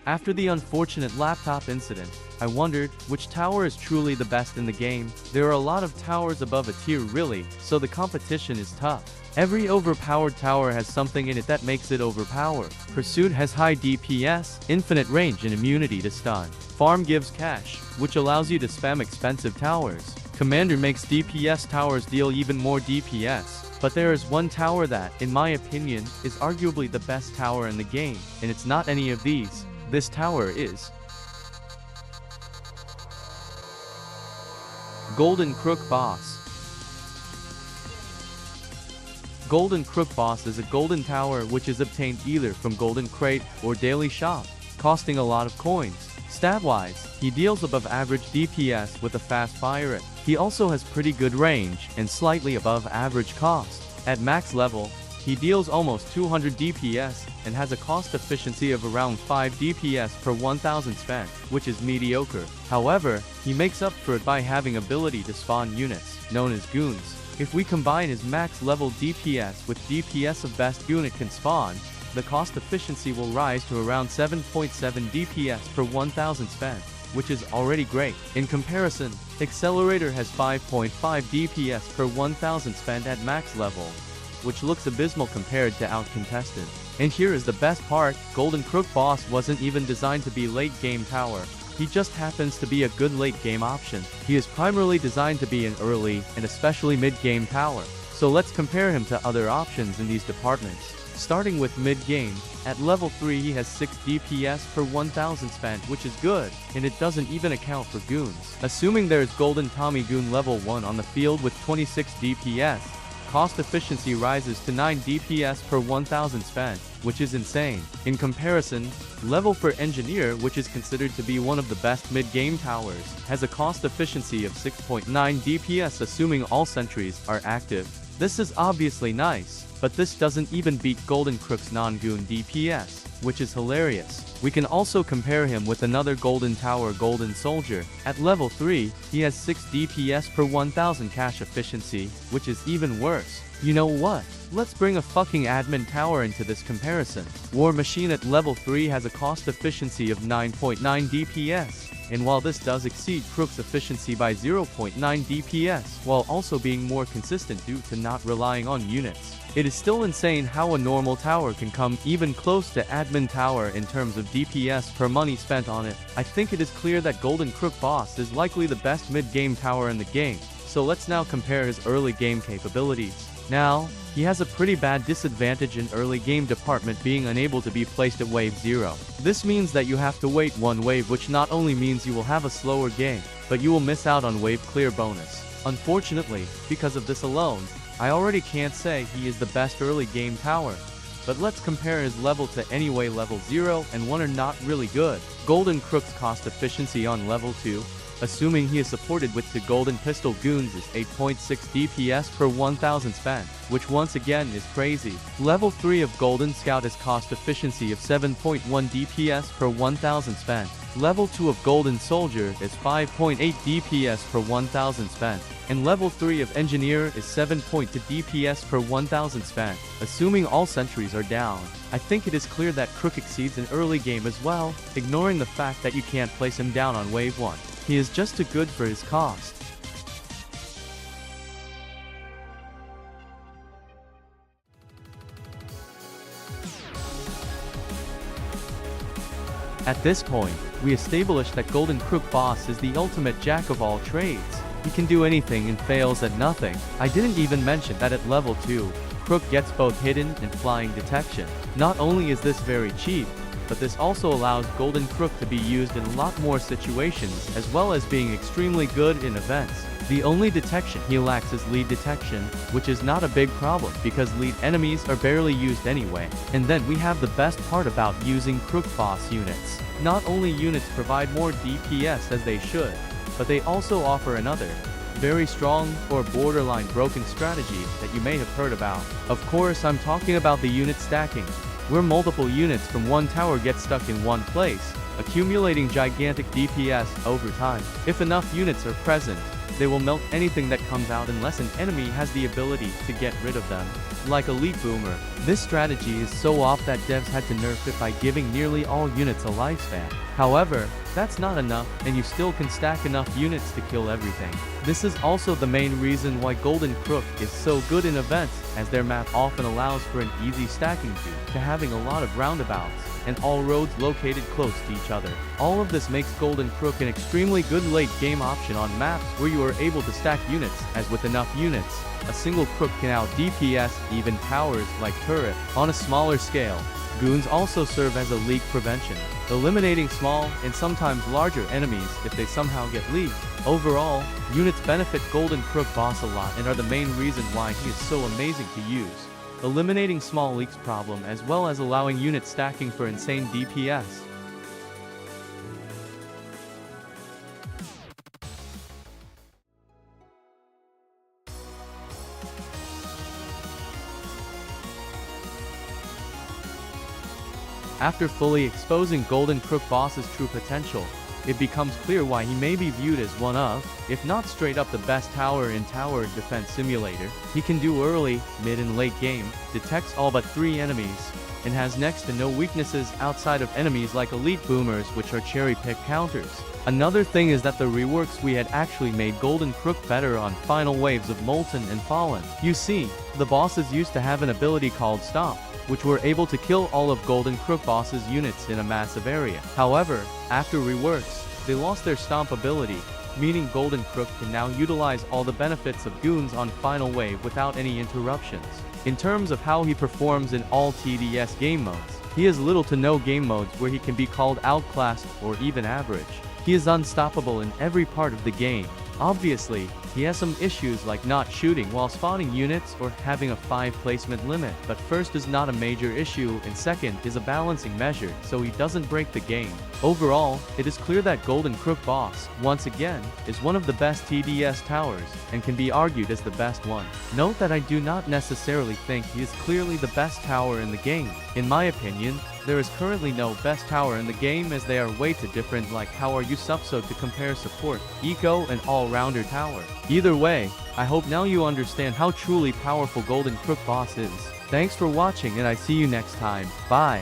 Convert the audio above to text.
After the unfortunate laptop incident, I wondered which tower is truly the best in the game. There are a lot of towers above a tier really, so the competition is tough. Every overpowered tower has something in it that makes it overpowered. Pursuit has high DPS, infinite range and immunity to stun. Farm gives cash, which allows you to spam expensive towers. Commander makes DPS towers deal even more DPS. But there is one tower that, in my opinion, is arguably the best tower in the game, and it's not any of these. This tower is Golden Crook Boss. Golden Crook Boss is a golden tower which is obtained either from Golden Crate or Daily Shop, costing a lot of coins. Stat-wise, he deals above average DPS with a fast fire rate. He also has pretty good range and slightly above average cost. At max level, he deals almost 200 DPS and has a cost efficiency of around 5 DPS per 1000 spent, which is mediocre. However, he makes up for it by having ability to spawn units, known as goons. If we combine his max level DPS with DPS of best goon it can spawn, the cost efficiency will rise to around 7.7 DPS per 1000 spent, which is already great. In comparison, Accelerator has 5.5 DPS per 1000 spent at max level, which looks abysmal compared to Outcontested. And here is the best part, Golden Crook Boss wasn't even designed to be late game tower. He just happens to be a good late game option. He is primarily designed to be an early, and especially mid-game tower. So let's compare him to other options in these departments. Starting with mid-game, at level 3 he has 6 DPS per 1000 spent, which is good, and it doesn't even account for goons. Assuming there's Golden Tommy Goon level 1 on the field with 26 DPS, cost efficiency rises to 9 DPS per 1000 spent, which is insane. In comparison, level 4 Engineer, which is considered to be one of the best mid-game towers, has a cost efficiency of 6.9 DPS assuming all sentries are active. This is obviously nice, but this doesn't even beat Golden Crook's non-goon DPS, which is hilarious. We can also compare him with another golden tower, Golden Soldier. At level 3, he has 6 DPS per 1000 cash efficiency, which is even worse. You know what? Let's bring a fucking admin tower into this comparison. War Machine at level 3 has a cost efficiency of 9.9 DPS. And while this does exceed Crook's efficiency by 0.9 DPS, while also being more consistent due to not relying on units, it is still insane how a normal tower can come even close to admin tower in terms of DPS per money spent on it. I think it is clear that Golden Crook Boss is likely the best mid-game tower in the game, so let's now compare his early game capabilities. Now, he has a pretty bad disadvantage in early game department, being unable to be placed at wave 0. This means that you have to wait one wave, which not only means you will have a slower game, but you will miss out on wave clear bonus. Unfortunately, because of this alone, I already can't say he is the best early game tower. But let's compare his level to anyway. Level 0 and 1 are not really good. Golden Crook's cost efficiency on level 2, assuming he is supported with the Golden Pistol Goons, is 8.6 DPS per 1000 spent, which once again is crazy. Level 3 of Golden Scout has cost efficiency of 7.1 DPS per 1000 spent. Level 2 of Golden Soldier is 5.8 DPS per 1000 spent. And level 3 of Engineer is 7.2 DPS per 1000 spent. Assuming all sentries are down, I think it is clear that Crook exceeds in early game as well, ignoring the fact that you can't place him down on wave 1. He is just too good for his cost. At this point, we established that Golden Crook Boss is the ultimate jack of all trades. He can do anything and fails at nothing. I didn't even mention that at level 2, Crook gets both hidden and flying detection. Not only is this very cheap, but this also allows Golden Crook to be used in a lot more situations, as well as being extremely good in events. The only detection he lacks is lead detection, which is not a big problem because lead enemies are barely used anyway. And then we have the best part about using Crook Boss units. Not only units provide more DPS as they should, but they also offer another, very strong or borderline broken strategy that you may have heard about. Of course, I'm talking about the unit stacking, where multiple units from one tower get stuck in one place, accumulating gigantic DPS over time. If enough units are present, They will melt anything that comes out unless an enemy has the ability to get rid of them. Like Elite Boomer. This strategy is so off that devs had to nerf it by giving nearly all units a lifespan. However, that's not enough, and you still can stack enough units to kill everything. This is also the main reason why Golden Crook is so good in events, as their map often allows for an easy stacking due to having a lot of roundabouts, and all roads located close to each other. All of this makes Golden Crook an extremely good late game option on maps where you are able to stack units, as with enough units, a single Crook can out DPS even towers like turret. On a smaller scale, goons also serve as a leak prevention, eliminating small and sometimes larger enemies if they somehow get leaked. Overall, units benefit Golden Crook boss a lot and are the main reason why he is so amazing to use, eliminating small leaks problem as well as allowing unit stacking for insane DPS. After fully exposing Golden Crook boss's true potential, it becomes clear why he may be viewed as one of, if not straight up the best tower in Tower Defense Simulator. He can do early, mid and late game, detects all but 3 enemies, and has next to no weaknesses outside of enemies like Elite Boomers, which are cherry-pick counters. Another thing is that the reworks we had actually made Golden Crook better on final waves of Molten and Fallen. You see, the bosses used to have an ability called Stomp, which were able to kill all of Golden Crook boss's units in a massive area. However, after reworks, they lost their Stomp ability, meaning Golden Crook can now utilize all the benefits of goons on final wave without any interruptions. In terms of how he performs in all TDS game modes, he has little to no game modes where he can be called outclassed or even average. He is unstoppable in every part of the game. Obviously, he has some issues like not shooting while spawning units or having a 5 placement limit, but first is not a major issue and second is a balancing measure so he doesn't break the game. Overall, it is clear that Golden Crook boss, once again, is one of the best TDS towers, and can be argued as the best one. Note that I do not necessarily think he is clearly the best tower in the game. In my opinion, there is currently no best tower in the game as they are way too different, like how are you subso to compare support, eco and all-rounder tower. Either way, I hope now you understand how truly powerful Golden Crook boss is. Thanks for watching and I see you next time. Bye.